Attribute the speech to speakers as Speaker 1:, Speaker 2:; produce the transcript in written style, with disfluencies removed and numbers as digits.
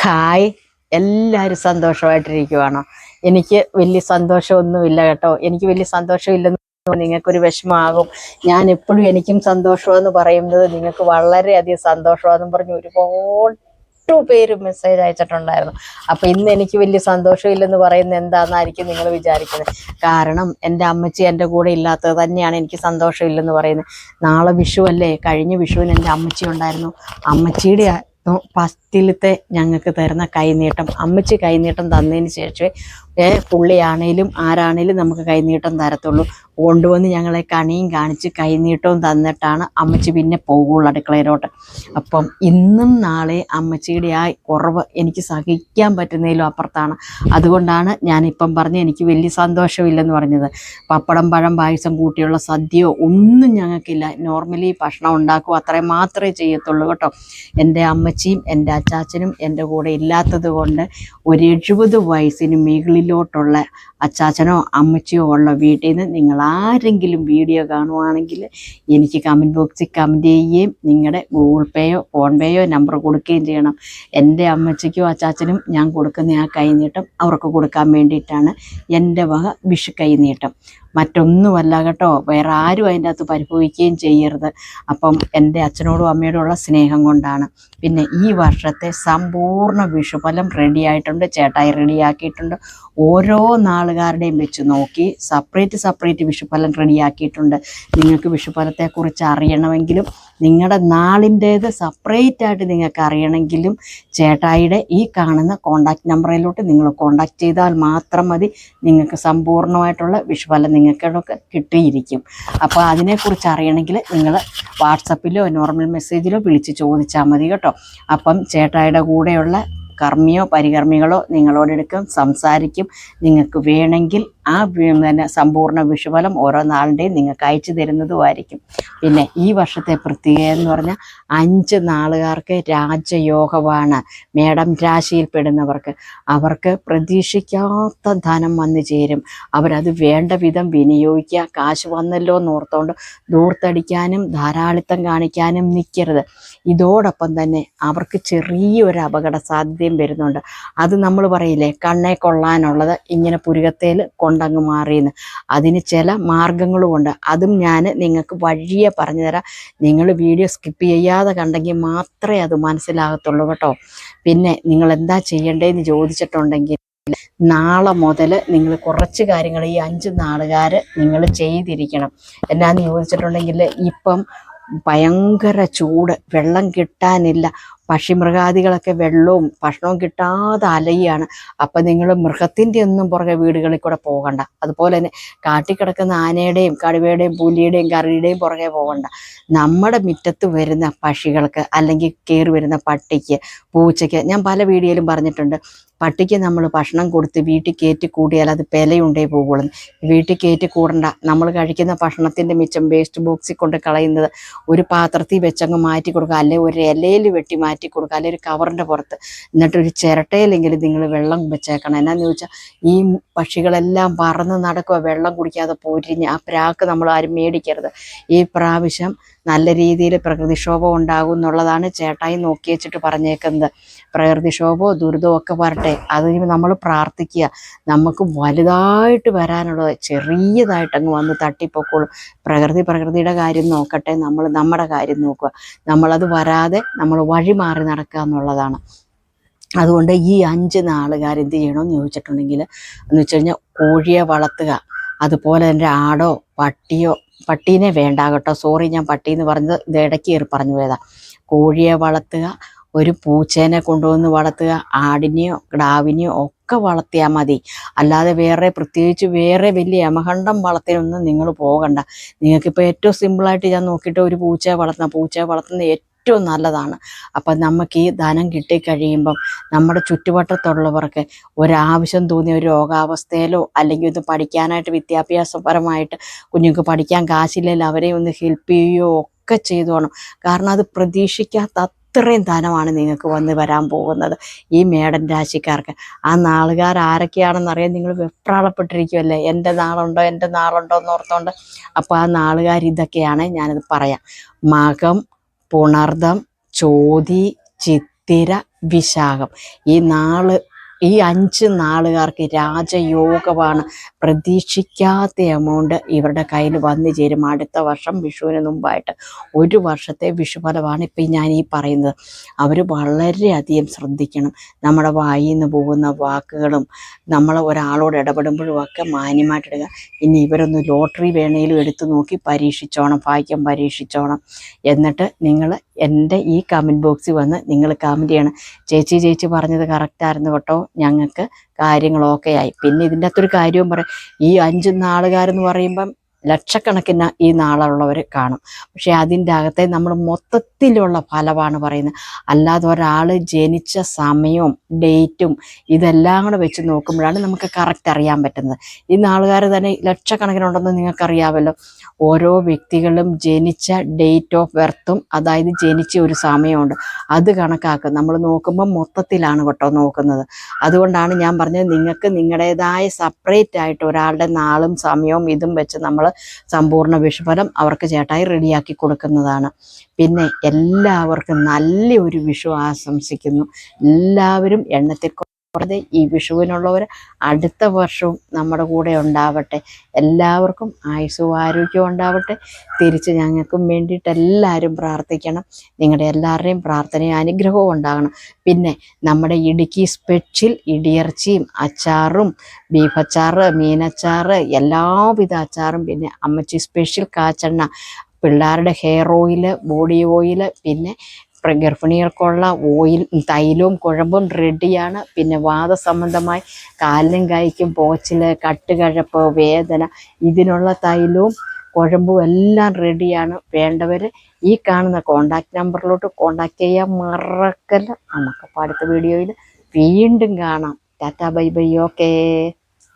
Speaker 1: Hi, എല്ലാവരും സന്തോഷമായിട്ടിരിക്കുവാണോ? എനിക്ക് വലിയ സന്തോഷമൊന്നുമില്ല കേട്ടോ. എനിക്ക് വലിയ സന്തോഷമില്ലെന്ന് നിങ്ങൾക്കൊരു വിഷമമാകും. ഞാൻ എപ്പോഴും എനിക്കും സന്തോഷമെന്ന് പറയുന്നത് നിങ്ങൾക്ക് വളരെയധികം സന്തോഷമാണെന്നും പറഞ്ഞ് ഒരുപാട് പേര് മെസ്സേജ് അയച്ചിട്ടുണ്ടായിരുന്നു. അപ്പം ഇന്ന് എനിക്ക് വലിയ സന്തോഷമില്ലെന്ന് പറയുന്നത് എന്താണെന്നായിരിക്കും നിങ്ങൾ വിചാരിക്കുന്നത്. കാരണം എൻ്റെ അമ്മച്ചി എൻ്റെ കൂടെ ഇല്ലാത്തത് തന്നെയാണ് എനിക്ക് സന്തോഷമില്ലെന്ന് പറയുന്നത്. നാളെ വിഷു അല്ലേ, കഴിഞ്ഞ വിഷുവിന് എൻ്റെ അമ്മച്ചി ഉണ്ടായിരുന്നു. അമ്മച്ചിയുടെ ഫസ്റ്റിലത്തെ ഞങ്ങൾക്ക് തരുന്ന കൈനീട്ടം, അമ്മച്ചി കൈനീട്ടം തന്നതിന് ശേഷമേ പുള്ളിയാണേലും ആരാണേലും നമുക്ക് കൈനീട്ടം തരത്തുള്ളൂ. കൊണ്ടുവന്ന് ഞങ്ങളെ കണിയും കാണിച്ച് കൈനീട്ടവും തന്നിട്ടാണ് അമ്മച്ചി പിന്നെ പോകുള്ളൂ അടുക്കളയിലോട്ട്. അപ്പം ഇന്നും നാളെ അമ്മച്ചിയുടെ ആ കുറവ് എനിക്ക് സഹിക്കാൻ പറ്റുന്നതിലും അപ്പുറത്താണ്. അതുകൊണ്ടാണ് ഞാനിപ്പം പറഞ്ഞ് എനിക്ക് വലിയ സന്തോഷമില്ലെന്ന് പറഞ്ഞത്. പപ്പടം, പഴം, പായസം കൂട്ടിയുള്ള സദ്യയോ ഒന്നും ഞങ്ങൾക്കില്ല. നോർമലി ഭക്ഷണം ഉണ്ടാക്കും, അത്രയും മാത്രമേ ചെയ്യത്തുള്ളൂ കേട്ടോ. എൻ്റെ അമ്മച്ചിയും എൻ്റെ അച്ചാച്ചനും എൻ്റെ കൂടെ ഇല്ലാത്തത് കൊണ്ട് ഒരു 70 വയസ്സിന് മുകളിലോട്ടുള്ള അച്ചാച്ചനോ അമ്മച്ചിയോ ഉള്ള വീട്ടിൽ നിന്ന് നിങ്ങൾ ആരെങ്കിലും വീഡിയോ കാണുവാണെങ്കിൽ എനിക്ക് കമൻറ്റ് ബോക്സിൽ കമൻറ്റ് ചെയ്യുകയും നിങ്ങളുടെ ഗൂഗിൾ പേയോ ഫോൺ പേയോ നമ്പർ കൊടുക്കുകയും ചെയ്യണം. എൻ്റെ അമ്മച്ചിക്കും അച്ചാച്ചനും ഞാൻ കൊടുക്കുന്ന ആ കൈനീട്ടം അവർക്ക് കൊടുക്കാൻ വേണ്ടിയിട്ടാണ് എൻ്റെ വക വിഷു കൈനീട്ടം. മറ്റൊന്നുമല്ല കേട്ടോ. വേറെ ആരും അതിൻ്റെ അകത്ത് പരിഭവിക്കുകയും ചെയ്യരുത്. അപ്പം എൻ്റെ അച്ഛനോടും അമ്മയോടും ഉള്ള സ്നേഹം കൊണ്ടാണ്. പിന്നെ ഈ വർഷത്തെ സമ്പൂർണ്ണ വിഷുഫലം റെഡിയായിട്ടുണ്ട്, ചേട്ടായി റെഡിയാക്കിയിട്ടുണ്ട്. ഓരോ നാളുകാരുടെയും വെച്ച് നോക്കി സെപ്പറേറ്റ് വിഷുഫലം റെഡിയാക്കിയിട്ടുണ്ട്. നിങ്ങൾക്ക് വിഷുഫലത്തെക്കുറിച്ച് അറിയണമെങ്കിലും നിങ്ങളുടെ നാളിൻ്റേത് സെപ്പറേറ്റായിട്ട് നിങ്ങൾക്ക് അറിയണമെങ്കിലും ചേട്ടായിയുടെ ഈ കാണുന്ന കോണ്ടാക്ട് നമ്പറിലോട്ട് നിങ്ങൾ കോണ്ടാക്ട് ചെയ്താൽ മാത്രം മതി. നിങ്ങൾക്ക് സമ്പൂർണ്ണമായിട്ടുള്ള വിഷുഫലം നിങ്ങൾക്കൊക്കെ കിട്ടിയിരിക്കും. അപ്പോൾ അതിനെക്കുറിച്ച് അറിയണമെങ്കിൽ നിങ്ങൾ വാട്സപ്പിലോ നോർമൽ മെസ്സേജിലോ വിളിച്ച് ചോദിച്ചാൽ മതി കേട്ടോ. അപ്പം ചേട്ടായിയുടെ കൂടെയുള്ള കർമ്മിയോ പരികർമ്മികളോ നിങ്ങളോടെടുക്കും, സംസാരിക്കും. നിങ്ങൾക്ക് വേണമെങ്കിൽ ആ സമ്പൂർണ്ണ വിഷുഫലം ഓരോ നാളിൻ്റെയും നിങ്ങൾക്ക് അയച്ചു തരുന്നതുമായിരിക്കും. പിന്നെ ഈ വർഷത്തെ പ്രത്യേകത എന്ന് പറഞ്ഞാൽ 5 നാളുകാർക്ക് രാജയോഗമാണ്. മേടം രാശിയിൽപ്പെടുന്നവർക്ക് അവർക്ക് പ്രതീക്ഷിക്കാത്ത ധനം വന്നു ചേരും. അവരത് വേണ്ട വിധം വിനിയോഗിക്കുക. കാശ് വന്നല്ലോ എന്നോർത്തുകൊണ്ട് ദൂർത്തടിക്കാനും ധാരാളിത്തം കാണിക്കാനും നിൽക്കരുത്. ഇതോടൊപ്പം തന്നെ അവർക്ക് ചെറിയൊരു അപകട സാധ്യതയും വരുന്നുണ്ട്. അത് നമ്മൾ പറയില്ലേ, കണ്ണേ കൊള്ളാനുള്ളത് ഇങ്ങനെ പുരുകത്തേൽ കൊണ്ടങ്ങ് മാറിയെന്ന്. അതിന് ചില മാർഗങ്ങളുമുണ്ട്. അതും ഞാൻ നിങ്ങൾക്ക് വഴിയെ പറഞ്ഞു തരാം. നിങ്ങൾ വീഡിയോ സ്കിപ്പ് ചെയ്യാതെ കണ്ടെങ്കിൽ മാത്രമേ അത് മനസ്സിലാകത്തുള്ളൂ കേട്ടോ. പിന്നെ നിങ്ങൾ എന്താ ചെയ്യേണ്ടതെന്ന് ചോദിച്ചിട്ടുണ്ടെങ്കിൽ നാളെ മുതൽ നിങ്ങൾ കുറച്ച് കാര്യങ്ങൾ ഈ 5 നാളുകാർ നിങ്ങൾ ചെയ്തിരിക്കണം. എന്നാന്ന് ചോദിച്ചിട്ടുണ്ടെങ്കിൽ ഇപ്പം ഭയങ്കര ചൂട്, വെള്ളം കിട്ടാനില്ല. പക്ഷിമൃഗാദികളൊക്കെ വെള്ളവും ഭക്ഷണവും കിട്ടാതെ അലയുകയാണ്. അപ്പം നിങ്ങൾ മൃഗത്തിൻ്റെ ഒന്നും പുറകെ വീടുകളിൽ കൂടെ പോകണ്ട. അതുപോലെ തന്നെ കാട്ടിക്കിടക്കുന്ന ആനയുടെയും കടുവയുടെയും പുലിയുടെയും കരടിയുടെയും പുറകെ പോകണ്ട. നമ്മുടെ മുറ്റത്ത് വരുന്ന പക്ഷികൾക്ക് അല്ലെങ്കിൽ കയറി വരുന്ന പട്ടിക്ക്, പൂച്ചയ്ക്ക്, ഞാൻ പല വീഡിയോയിലും പറഞ്ഞിട്ടുണ്ട്, പട്ടിക്ക് നമ്മൾ ഭക്ഷണം കൊടുത്ത് വീട്ടിൽ കയറ്റി കൂടിയാൽ അത് പെലയുണ്ടേ പോകുള്ളൂ. വീട്ടിൽ കയറ്റി കൂടണ്ട. നമ്മൾ കഴിക്കുന്ന ഭക്ഷണത്തിൻ്റെ മിച്ചം വേസ്റ്റ് ബോക്സിൽ കൊണ്ട് കളയുന്നത് ഒരു പാത്രത്തിൽ വെച്ചങ്ങ് മാറ്റി കൊടുക്കുക, അല്ലെങ്കിൽ ഒരു ഇലയിൽ വെട്ടി മാറ്റി കൊടുക്കുക, അല്ലെങ്കിൽ ഒരു കവറിൻ്റെ പുറത്ത്. എന്നിട്ടൊരു ചിരട്ടയിലെങ്കിലും നിങ്ങൾ വെള്ളം വെച്ചേക്കണം. എന്നാന്ന് ചോദിച്ചാൽ ഈ പക്ഷികളെല്ലാം പറന്ന് നടക്കുക, വെള്ളം കുടിക്കാതെ പൊരിഞ്ഞ്. ആ പ്രാക്ക് നമ്മൾ ആരും മേടിക്കരുത്. ഈ പ്രാവശ്യം നല്ല രീതിയിൽ പ്രകൃതിക്ഷോഭം ഉണ്ടാകും എന്നുള്ളതാണ് ചേട്ടായി നോക്കി വെച്ചിട്ട് പറഞ്ഞേക്കുന്നത്. പ്രകൃതിക്ഷോഭമോ ദുരിതമോ ഒക്കെ വരട്ടെ, അതിന് നമ്മൾ പ്രാർത്ഥിക്കുക. നമുക്ക് വലുതായിട്ട് വരാനുള്ളത് ചെറിയതായിട്ടങ്ങ് വന്ന് തട്ടിപ്പൊക്കോളും. പ്രകൃതിയുടെ കാര്യം നോക്കട്ടെ, നമ്മൾ നമ്മുടെ കാര്യം നോക്കുക. നമ്മളത് വരാതെ നമ്മൾ വഴി മാറി നടക്കുക എന്നുള്ളതാണ്. അതുകൊണ്ട് ഈ 5 നാളുകാർ എന്ത് ചെയ്യണമെന്ന് ചോദിച്ചിട്ടുണ്ടെങ്കിൽ എന്ന് വെച്ച് കഴിഞ്ഞാൽ കോഴിയെ വളർത്തുക. അതുപോലെ തന്നെ ആടോ പട്ടിയോ, പട്ടീനെ വേണ്ട കേട്ടോ, സോറി, ഞാൻ പട്ടീന്ന് പറഞ്ഞത് ഇത് ഇടയ്ക്ക് കയറി പറഞ്ഞു പോയതാ. കോഴിയെ വളർത്തുക, ഒരു പൂച്ചേനെ കൊണ്ടുവന്ന് വളർത്തുക, ആടിനെയോ കിടാവിനെയോ ഒക്കെ വളർത്തിയാൽ മതി. അല്ലാതെ പ്രത്യേകിച്ച് വേറെ വലിയ യമഹണ്ഡം വളർത്തിനൊന്നും നിങ്ങൾ പോകണ്ട. നിങ്ങൾക്കിപ്പോൾ ഏറ്റവും സിമ്പിളായിട്ട് ഞാൻ നോക്കിയിട്ട് ഒരു പൂച്ചയെ വളർത്തുന്ന ഏറ്റവും നല്ലതാണ്. അപ്പം നമുക്ക് ഈ ധനം കിട്ടിക്കഴിയുമ്പം നമ്മുടെ ചുറ്റുവട്ടത്തുള്ളവർക്ക് ഒരാവശ്യം തോന്നിയ ഒരു രോഗാവസ്ഥയിലോ അല്ലെങ്കിൽ ഒന്ന് പഠിക്കാനായിട്ട് വിദ്യാഭ്യാസപരമായിട്ട് കുഞ്ഞുങ്ങൾക്ക് പഠിക്കാൻ കാശില്ലെങ്കിൽ അവരെ ഒന്ന് ഹെൽപ്പ് ചെയ്യുകയോ ഒക്കെ ചെയ്തോണം. കാരണം അത് പ്രതീക്ഷിക്കാത്ത അത്രയും ധനമാണ് നിങ്ങൾക്ക് വരാൻ പോകുന്നത് ഈ മേടൻ രാശിക്കാർക്ക്. ആ നാളുകാർ ആരൊക്കെയാണെന്നറിയാൻ നിങ്ങൾ വെപ്രാളപ്പെട്ടിരിക്കുമല്ലേ, എൻ്റെ നാളുണ്ടോ എന്ന് ഓർത്തോണ്ട്. അപ്പോൾ ആ നാളുകാർ ഇതൊക്കെയാണ്. ഞാനത് പറയാം. മകം, പുണർദം, ചോതി, ചിത്തിര, ചിത്തിര വിശാഖം ഈ 5 നാളുകാർക്ക് രാജയോഗമാണ്. പ്രതീക്ഷിക്കാത്ത എമൗണ്ട് ഇവരുടെ കയ്യിൽ വന്നു ചേരും. അടുത്ത വർഷം വിഷുവിന് മുമ്പായിട്ട് 1 വർഷത്തെ വിഷുഫലമാണ് ഇപ്പം ഞാൻ ഈ പറയുന്നത്. അവർ വളരെയധികം ശ്രദ്ധിക്കണം. നമ്മുടെ വായിൽ നിന്ന് പോകുന്ന വാക്കുകളും നമ്മൾ ഒരാളോട് ഇടപെടുമ്പോഴും ഒക്കെ മാന്യമായിട്ടിടുക. ഇനി ഇവരൊന്ന് ലോട്ടറി വേണേലും എടുത്തു നോക്കി പരീക്ഷിച്ചോണം, ഭാഗ്യം പരീക്ഷിച്ചോണം. എന്നിട്ട് നിങ്ങൾ എൻ്റെ ഈ കമൻറ്റ് ബോക്സിൽ വന്ന് നിങ്ങൾ കമൻറ്റ് ചെയ്യണം. ചേച്ചി പറഞ്ഞത് കറക്റ്റായിരുന്നു കേട്ടോ, ഞങ്ങൾക്ക് കാര്യങ്ങൾ ഓക്കെ ആയി. പിന്നെ ഇതിൻ്റെ അകത്തൊരു കാര്യവും പറയാം. ഈ 5 നാളുകാരെന്ന് പറയുമ്പം ലക്ഷക്കണക്കിന് ഈ നാളുള്ളവർ കാണും. പക്ഷെ അതിൻ്റെ അകത്തെ നമ്മൾ മൊത്തത്തിലുള്ള ഫലമാണ് പറയുന്നത്. അല്ലാതെ ഒരാൾ ജനിച്ച സമയവും ഡേറ്റും ഇതെല്ലാം കൂടെ വെച്ച് നോക്കുമ്പോഴാണ് നമുക്ക് കറക്റ്റ് അറിയാൻ പറ്റുന്നത്. ഈ നാളുകാർ തന്നെ ലക്ഷക്കണക്കിനുണ്ടെന്ന് നിങ്ങൾക്കറിയാമല്ലോ. ഓരോ വ്യക്തികളും ജനിച്ച ഡേറ്റ് ഓഫ് ബർത്തും, അതായത് ജനിച്ച ഒരു സമയമുണ്ട്, അത് കണക്കാക്കും. നമ്മൾ നോക്കുമ്പോൾ മൊത്തത്തിലാണ് കേട്ടോ നോക്കുന്നത്. അതുകൊണ്ടാണ് ഞാൻ പറഞ്ഞത്, നിങ്ങൾക്ക് നിങ്ങളുടേതായ സെപ്പറേറ്റ് ആയിട്ട് ഒരാളുടെ നാളും സമയവും ഇതും വെച്ച് നമ്മൾ സമ്പൂർണ്ണ വിഷുഫലം അവർക്ക് ചേട്ടായി റെഡിയാക്കി കൊടുക്കുന്നതാണ്. പിന്നെ എല്ലാവർക്കും നല്ലൊരു വിഷു ആശംസിക്കുന്നു. എല്ലാവരും എണ്ണത്തിൽ ഈ വിഷുവിനുള്ളവർ അടുത്ത വർഷവും നമ്മുടെ കൂടെ ഉണ്ടാവട്ടെ. എല്ലാവർക്കും ആയുസ്സും ആരോഗ്യവും ഉണ്ടാവട്ടെ. തിരിച്ച് ഞങ്ങൾക്കും വേണ്ടിയിട്ട് എല്ലാവരും പ്രാർത്ഥിക്കണം. നിങ്ങളുടെ എല്ലാവരുടെയും പ്രാർത്ഥനയും അനുഗ്രഹവും ഉണ്ടാകണം. പിന്നെ നമ്മുടെ ഇടുക്കി സ്പെഷ്യൽ ഇടിയിറച്ചിയും അച്ചാറും, ബീഫ് അച്ചാറ്, മീനച്ചാറ്, എല്ലാവിധ അച്ചാറും, പിന്നെ അമ്മച്ചി സ്പെഷ്യൽ കാച്ചെണ്ണ, പിള്ളേരുടെ ഹെയർ ഓയിൽ, ബോഡി ഓയിൽ, പിന്നെ ഗർഭിണികൾക്കുള്ള ഓയിൽ, തൈലവും കുഴമ്പും റെഡിയാണ്. പിന്നെ വാദസംബന്ധമായി കാലിനും കൈക്കും പോച്ചിൽ, കട്ടുകഴപ്പ്, വേദന, ഇതിനുള്ള തൈലവും കുഴമ്പും എല്ലാം റെഡിയാണ്. വേണ്ടവർ ഈ കാണുന്ന കോണ്ടാക്ട് നമ്പറിലോട്ട് കോണ്ടാക്ട് ചെയ്യാൻ മറക്കല്ല. നമുക്കപ്പോൾ അടുത്ത വീഡിയോയിൽ വീണ്ടും കാണാം. Tata bye bye. ഓക്കേ.